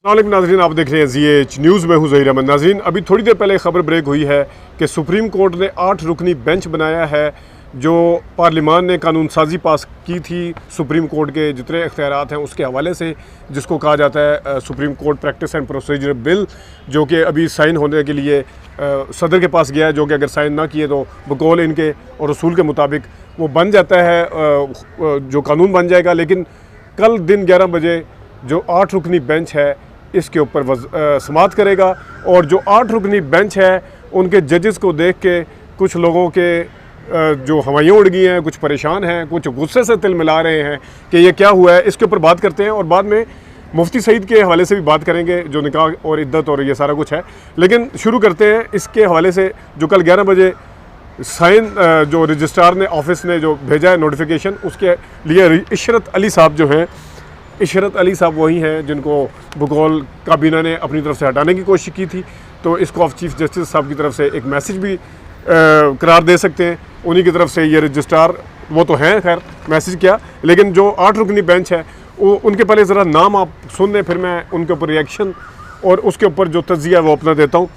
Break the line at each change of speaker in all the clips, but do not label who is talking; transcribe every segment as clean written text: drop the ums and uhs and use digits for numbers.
नाज़रीन, आप देख रहे हैं ZH न्यूज़ में हूँ ज़हीर अहमद। नाज़रीन, अभी थोड़ी देर पहले खबर ब्रेक हुई है कि सुप्रीम कोर्ट ने 8 रुकनी बेंच बनाया है जो पार्लियामान ने कानून साजी पास की थी सुप्रीम कोर्ट के जितने इख्तियारात हैं उसके हवाले से, जिसको कहा जाता है supreme court practice and procedure bill, जो कि अभी साइन होने के लिए सदर के पास गया है, जो कि अगर साइन ना किए तो बकौल इनके और रसूल के मुताबिक वो बन जाता है, जो कानून बन जाएगा। लेकिन कल दिन 11 बजे जो 8 रुकनी बेंच है इसके ऊपर समाअत करेगा, और जो 8 रुकनी बेंच है उनके जजेस को देख के कुछ लोगों के जो हवाइयाँ उड़ गई हैं, कुछ परेशान हैं, कुछ गुस्से से तिल मिला रहे हैं कि ये क्या हुआ है। इसके ऊपर बात करते हैं और बाद में मुफ्ती सईद के हवाले से भी बात करेंगे, जो निकाह और इद्दत और ये सारा कुछ है। लेकिन शुरू करते हैं इसके हवाले से जो कल 11 बजे साइन जो रजिस्ट्रार ने ऑफिस ने जो भेजा है नोटिफिकेशन, उसके लिए इशरत अली साहब जो हैं, इशरत अली साहब वही हैं जिनको बकौल काबीना ने अपनी तरफ से हटाने की कोशिश की थी। तो इसको आप चीफ जस्टिस साहब की तरफ से एक मैसेज भी करार दे सकते हैं। उन्हीं की तरफ से ये रजिस्ट्रार वो तो हैं, खैर मैसेज किया। लेकिन जो 8 रुकनी बेंच है वो उनके पहले ज़रा नाम आप सुन लें, फिर मैं उनके ऊपर रिएक्शन और उसके ऊपर जो तज्जिया है वो अपना देता हूँ।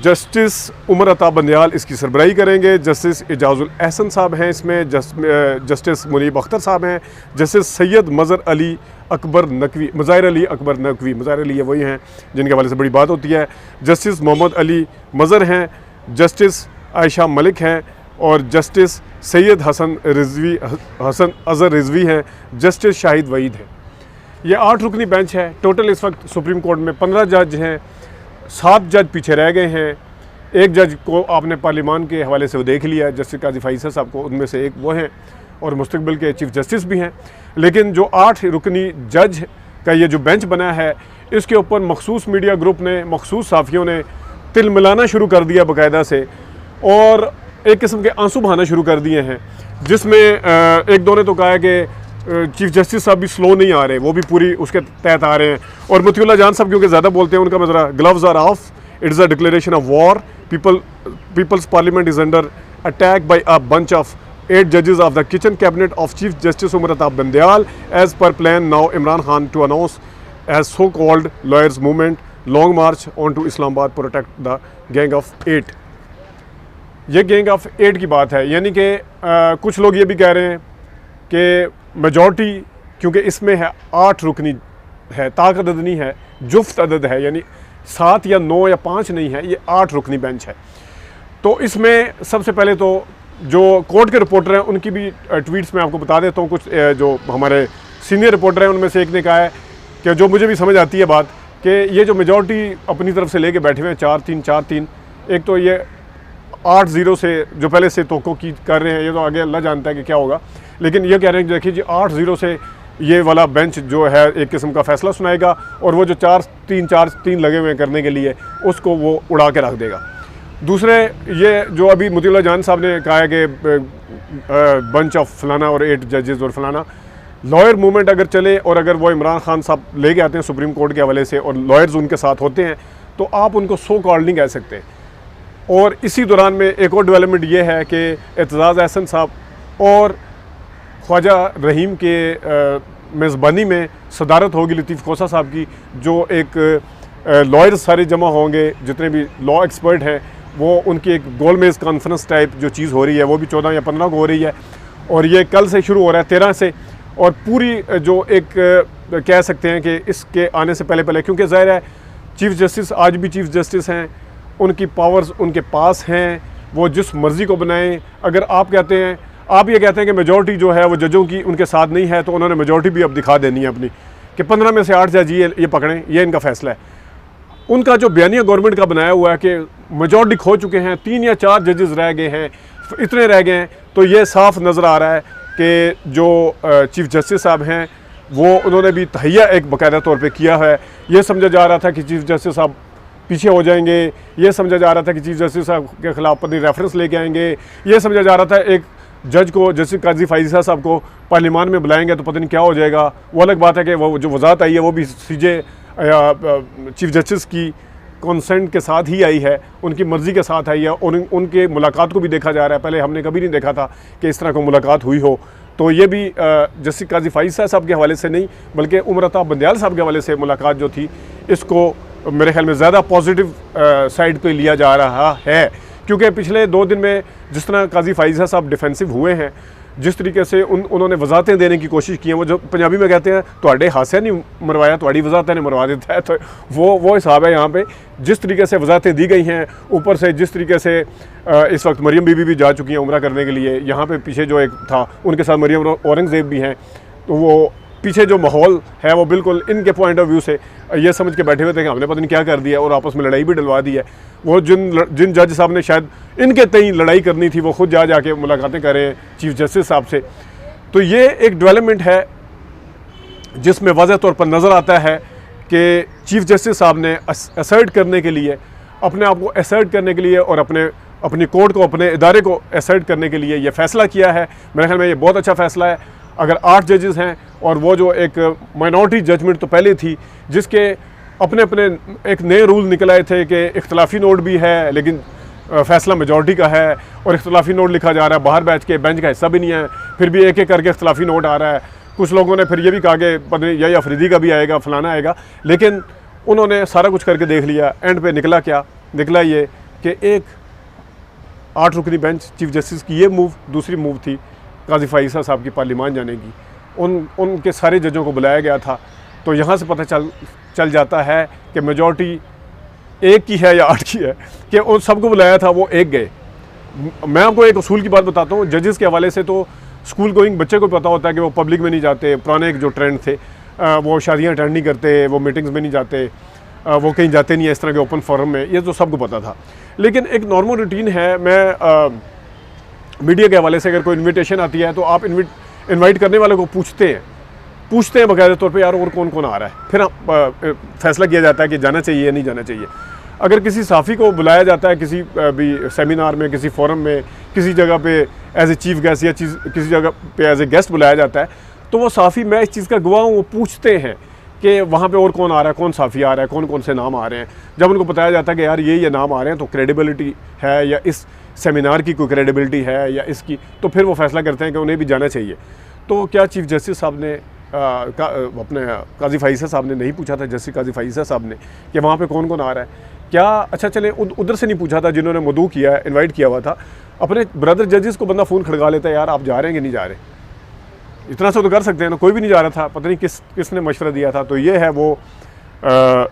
जस्टिस उमर अता बंदयाल इसकी सरबराही करेंगे, जस्टिस एजाजुल एहसन साहब हैं इसमें, जस्टिस मुनीब अख्तर साहब हैं, जस्टिस सैयद मज़हर अली अकबर नकवी, मज़ाहिर अली अकबर नकवी, मज़ाहिर अली ये वही हैं जिनके हवाले से बड़ी बात होती है, जस्टिस मोहम्मद अली मज़हर हैं, जस्टिस आयशा मलिक हैं, और जस्टिस सैयद हसन अज़हर रिजवी हैं, जस्टिस शाहिद वहीद हैं। ये 8 रुकनी बेंच है। टोटल इस वक्त सुप्रीम कोर्ट में 15 जज हैं, 7 जज पीछे रह गए हैं। एक जज को आपने पार्लियामान के हवाले से वो देख लिया है, जस्टिस काजी फाइसा साहब को, उनमें से एक वो हैं और मुस्तकबिल के चीफ जस्टिस भी हैं। लेकिन जो 8 रुकनी जज का ये जो बेंच बना है, इसके ऊपर मखसूस मीडिया ग्रुप ने, मखसूस साफ़ियों ने तिल मिलाना शुरू कर दिया बाकायदा से, और एक किस्म के आंसू बहाना शुरू कर दिए हैं, जिसमें एक दो ने तो कहा है कि चीफ जस्टिस साहब भी स्लो नहीं आ रहे, वो भी पूरी उसके तहत आ रहे हैं। और मतिउल्लाह जान साहब क्योंकि ज़्यादा बोलते हैं, उनका मैं ज़रा gloves are off, it is a declaration of war, people's parliament is under attack by a bunch of 8 जजेस of the kitchen cabinet of chief justice Umar Ata Bandial as per plan now Imran Khan to announce as so called lawyers movement long march on to Islamabad protect the gang of 8। ये gang of 8 की बात है, यानी कि कुछ लोग ये भी कह रहे हैं कि मेजॉरिटी क्योंकि इसमें है 8 रुकनी है, ताक अदद नहीं है, जुफ्त अदद है, यानी 7 या 9 या 5 नहीं है, ये 8 रुकनी बेंच है। तो इसमें सबसे पहले तो जो कोर्ट के रिपोर्टर हैं उनकी भी ट्वीट्स में आपको बता देता हूँ। कुछ जो हमारे सीनियर रिपोर्टर हैं उनमें से एक ने कहा है कि जो मुझे भी समझ आती है बात, कि ये जो मेजॉरिटी अपनी तरफ से लेके बैठे हुए हैं 4-3, एक तो ये 8-0 से जो पहले से तोक़ो की कर रहे हैं, ये तो आगे अल्लाह जानता है कि क्या होगा। लेकिन ये कह रहे हैं कि देखिए जी 8-0 से ये वाला बेंच जो है एक किस्म का फ़ैसला सुनाएगा, और वो जो 4-3 लगे हुए हैं करने के लिए उसको वो उड़ा के रख देगा। दूसरे ये जो अभी मतिउल्लाह जान साहब ने कहा है कि बंच ऑफ फलाना और 8 जजेस और फलाना, लॉयर मूवमेंट अगर चले और अगर वो इमरान खान साहब लेके आते हैं सुप्रीम कोर्ट के हवाले से और लॉयर्स उनके साथ होते हैं, तो आप उनको सो कॉल्ड नहीं कह सकते। और इसी दौरान में एक और डेवलपमेंट ये है कि एतजाज़ एहसन साहब और ख्वाजा रहीम के मेज़बानी में सदारत होगी लतीफ़ खोसा साहब की, जो एक लॉयर्स सारे जमा होंगे, जितने भी लॉ एक्सपर्ट हैं, वो उनकी एक गोलमेज़ कॉन्फ्रेंस टाइप जो चीज़ हो रही है, वो भी 14 या 15 को हो रही है, और ये कल से शुरू हो रहा है 13 से। और पूरी जो एक कह सकते हैं कि इसके आने से पहले क्योंकि ज़ाहिर है चीफ जस्टिस आज भी चीफ जस्टिस हैं, उनकी पावर्स उनके पास हैं, वो जिस मर्ज़ी को बनाएं। अगर आप ये कहते हैं कि मेजॉरिटी जो है वो जजों की उनके साथ नहीं है, तो उन्होंने मेजॉरिटी भी अब दिखा देनी है अपनी, कि 15 में से 8 जज ये पकड़ें, ये इनका फ़ैसला है। उनका जो बयानिया गवर्नमेंट का बनाया हुआ है कि मेजॉरिटी खो चुके हैं, 3 या 4 जजेस रह गए हैं, इतने रह गए हैं, तो ये साफ नज़र आ रहा है कि जो चीफ जस्टिस साहब हैं वो उन्होंने भी तहैया एक बाकायदा तौर पे किया है। ये समझा जा रहा था कि चीफ जस्टिस साहब पीछे हो जाएंगे, ये समझा जा रहा था कि चीफ जस्टिस साहब के ख़िलाफ़ अपनी रेफरेंस लेके आएंगे, ये समझा जा रहा था एक जज को, जस्टिस काजी फाइसा साहब को पार्लियामान में बुलाएंगे तो पता नहीं क्या हो जाएगा। वो अलग बात है कि वो जो वजाहत आई है वो भी सीजे चीफ जस्टिस की कंसेंट के साथ ही आई है, उनकी मर्ज़ी के साथ आई है, और उनके मुलाकात को भी देखा जा रहा है। पहले हमने कभी नहीं देखा था कि इस तरह की मुलाकात हुई हो। तो ये भी जस्टिस काजी फाइज़ साहब के हवाले से नहीं बल्कि उमर अता बंदयाल साहब के हवाले से मुलाकात जो थी, इसको मेरे ख्याल में ज़्यादा पॉजिटिव साइड पे लिया जा रहा है, क्योंकि पिछले 2 दिन में जिस तरह काजी फाइज़ साहब डिफेंसिव हुए हैं, जिस तरीके से उन्होंने वजाहतें देने की कोशिश की हैं, वो जो पंजाबी में कहते हैं तुहाडे हासे नहीं मरवाया, तुहाडी वजाहतें ने मरवा देता है, तो वो हिसाब है यहाँ पे। जिस तरीके से वजाहतें दी गई हैं, ऊपर से जिस तरीके से इस वक्त मरियम बीबी भी जा चुकी हैं उम्रा करने के लिए, यहाँ पे पीछे जो एक था उनके साथ मरियम औरंगज़ेब भी हैं, तो वो पीछे जो माहौल है वो बिल्कुल इनके पॉइंट ऑफ व्यू से ये समझ के बैठे हुए थे कि हमने पता नहीं क्या कर दिया, और आपस में लड़ाई भी डलवा दी है। वो जिन जज साहब ने शायद इनके तई लड़ाई करनी थी, वो खुद जाके मुलाकातें कर रहे हैं चीफ जस्टिस साहब से। तो ये एक डेवलपमेंट है जिसमें वाज़ह तौर पर नज़र आता है कि चीफ जस्टिस साहब ने असर्ट करने के लिए, अपने आप को असर्ट करने के लिए और अपनी कोर्ट को, अपने इदारे को असर्ट करने के लिए ये फ़ैसला किया है। मेरे ख्याल में ये बहुत अच्छा फ़ैसला है। अगर 8 जजेस हैं और वो जो एक माइनॉरिटी जजमेंट तो पहले थी जिसके अपने एक नए रूल निकल आए थे कि इख्तलाफी नोट भी है लेकिन फ़ैसला मेजॉरिटी का है, और इख्तलाफी नोट लिखा जा रहा है बाहर बैठ के, बेंच का हिस्सा भी नहीं है, फिर भी एक करके इख्तलाफी नोट आ रहा है। कुछ लोगों ने फिर ये भी कहा कि पता नहीं यही अफरीदी का भी आएगा, फलाना आएगा, लेकिन उन्होंने सारा कुछ करके देख लिया। एंड पे निकला ये कि एक 8 रुकनी बेंच चीफ जस्टिस की ये मूव, दूसरी मूव थी काजी फाइज़ साहब की पार्लिमान जाने की। उनके सारे जजों को बुलाया गया था, तो यहाँ से पता चल जाता है कि मेजॉरिटी एक की है या 8 की है, कि उन सबको बुलाया था, वो एक गए। मैं आपको एक उसूल की बात बताता हूँ, जजेस के हवाले से तो स्कूल गोइंग बच्चे को पता होता है कि वो पब्लिक में नहीं जाते, पुराने एक जो ट्रेंड थे, वो शादियाँ अटेंड नहीं करते, वो मीटिंग्स में नहीं जाते, वो कहीं जाते नहीं है इस तरह के ओपन फोरम में, ये तो सबको पता था। लेकिन एक नॉर्मल रूटीन है, मैं मीडिया के हवाले से अगर कोई इन्विटेशन आती है तो आप इनवाइट करने वाले को पूछते हैं बाकायदा तौर पे, यार और कौन कौन आ रहा है, फिर फैसला किया जाता है कि जाना चाहिए या नहीं जाना चाहिए। अगर किसी साफ़ी को बुलाया जाता है किसी भी सेमिनार में, किसी फोरम में, किसी जगह पे एज ए चीफ गेस्ट या किसी जगह पे एज ए गेस्ट बुलाया जाता है, तो वो साफ़ी, मैं इस चीज़ का गवाह हूँ, वो पूछते हैं कि वहाँ पे और कौन आ रहा है, कौन साफ़ी आ रहा है, कौन कौन से नाम आ रहे हैं। जब उनको बताया जाता है कि यार ये नाम आ रहे हैं, तो क्रेडिबिलिटी है या इस सेमिनार की कोई क्रेडिबिलिटी है या इसकी, तो फिर वो फैसला करते हैं कि उन्हें भी जाना चाहिए। तो क्या चीफ जस्टिस साहब ने अपने काजी फाइज़ साहब ने नहीं पूछा था, जस्टिस काजी फाइज़ साहब ने, कि वहाँ पे कौन कौन आ रहा है? क्या अच्छा चले उधर से नहीं पूछा था जिन्होंने मदऊ किया, इनवाइट किया हुआ था, अपने ब्रदर जजेस को बंदा फ़ोन खड़का लेता है, यार आप जा रहे हैं कि नहीं जा रहे? इतना सा तो कर सकते हैं ना। कोई भी नहीं जा रहा था, पता नहीं किसने मशवरा दिया था। तो ये है वो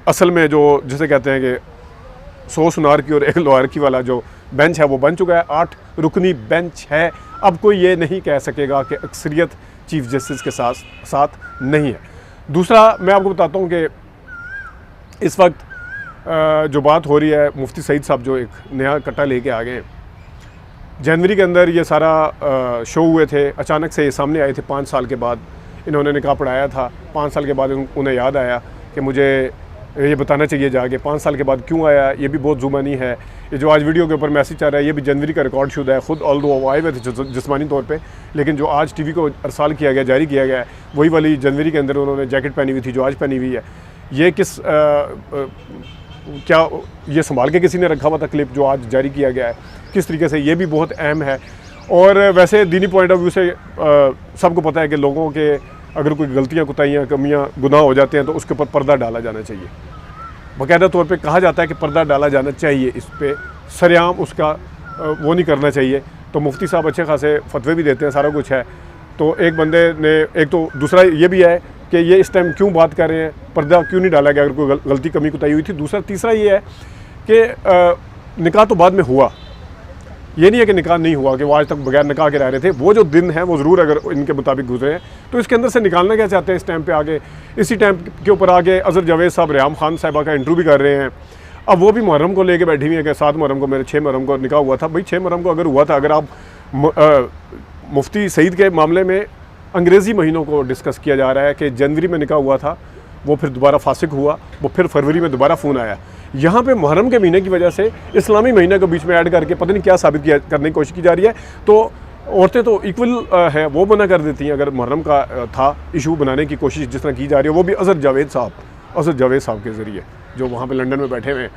असल में जो जिसे कहते हैं कि 100 सुनार की और 1 लोहार की वाला जो बेंच है वो बन चुका है, 8 रुकनी बेंच है। अब कोई ये नहीं कह सकेगा कि अक्सरियत चीफ जस्टिस के साथ नहीं है। दूसरा मैं आपको बताता हूँ कि इस वक्त जो बात हो रही है, मुफ्ती सईद साहब जो एक नया कट्टा लेके आ गए, जनवरी के अंदर ये सारा शो हुए थे, अचानक से ये सामने आए थे 5 साल के बाद। इन्होंने निकाह पढ़ाया था, 5 साल के बाद उन्हें याद आया कि मुझे ये बताना चाहिए जाके 5 साल के बाद क्यों आया। ये भी बहुत जुबानी है। ये जो आज वीडियो के ऊपर मैसेज आ रहा है ये भी जनवरी का रिकॉर्ड शुदा है। खुद ऑल्दो वो आए हुए थे जिस्मानी तौर पे, लेकिन जो आज टीवी को अरसाल किया गया, जारी किया गया है, वही वाली जनवरी के अंदर उन्होंने जैकेट पहनी हुई थी जो आज पहनी हुई है। ये क्या ये संभाल के किसी ने रखा हुआ था क्लिप जो आज जारी किया गया है, किस तरीके से, ये भी बहुत अहम है। और वैसे दीनी पॉइंट ऑफ व्यू से सबको पता है कि लोगों के अगर कोई गलतियाँ, कोताहियाँ, कमियाँ, गुनाह हो जाते हैं तो उसके ऊपर पर्दा डाला जाना चाहिए। बाकायदा तौर पे कहा जाता है कि पर्दा डाला जाना चाहिए, इस पर सरेआम उसका वो नहीं करना चाहिए। तो मुफ्ती साहब अच्छे खासे फतवे भी देते हैं, सारा कुछ है। तो एक बंदे ने, एक तो दूसरा ये भी है कि ये इस टाइम क्यों बात कर रहे हैं, पर्दा क्यों नहीं डाला गया अगर कोई गलती कमी कोताही हुई थी। तीसरा ये है कि निकाह तो बाद में हुआ, ये नहीं है कि निकाह नहीं हुआ, कि वो आज तक बगैर निकाह के रह रहे थे। वो जो दिन है वो ज़रूर अगर इनके मुताबिक गुजरे हैं तो इसके अंदर से निकालना क्या चाहते हैं इस टाइम पे आगे। इसी टाइम के ऊपर आगे अज़हर जावेद साहब रियाम खान साहिबा का इंटरव्यू भी कर रहे हैं। अब वो भी मुहर्रम को लेके बैठी हुई है कि 7 मुहर्रम को, मेरे 6 मुहर्रम को निकाह हुआ था। भाई 6 मुहर्रम को अगर हुआ था, अगर आप मुफ्ती सईद के मामले में अंग्रेज़ी महीनों को डिस्कस किया जा रहा है कि जनवरी में निकाह हुआ था, वो फिर दोबारा फासिक हुआ, वो फिर फरवरी में दोबारा फ़ोन आया। यहाँ पे मुहर्रम के महीने की वजह से इस्लामी महीने को बीच में ऐड करके पता नहीं क्या साबित करने की कोशिश की जा रही है। तो औरतें तो इक्वल है, वो मना कर देती हैं। अगर मुहर्रम का था इशू बनाने की कोशिश जिस तरह की जा रही है, वो भी अज़हर जावेद साहब के ज़रिए, जो वहाँ पे लंदन में बैठे हुए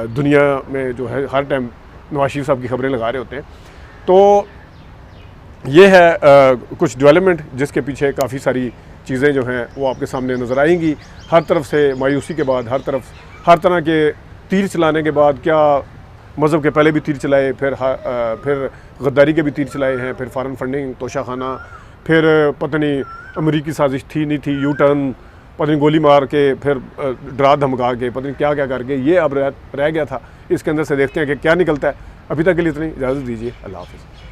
दुनिया में जो है हर टाइम नवाज शरीफ साहब की खबरें लगा रहे होते हैं। तो ये है कुछ डेवलपमेंट जिसके पीछे काफ़ी सारी चीज़ें जो हैं वो आपके सामने नज़र आएंगी। हर तरफ से मायूसी के बाद, हर तरह के तीर चलाने के बाद, क्या मज़हब के पहले भी तीर चलाए, फिर गद्दारी के भी तीर चलाए हैं, फिर फॉरेन फंडिंग, तोशाखाना, फिर पता नहीं अमरीकी साजिश थी नहीं थी, यू टर्न, पता नहीं गोली मार के, फिर डरा धमका के, पता नहीं क्या क्या करके ये अब रह गया था। इसके अंदर से देखते हैं कि क्या निकलता है। अभी तक के लिए इतनी इजाज़त दीजिए। अल्लाह हाफ़िज़।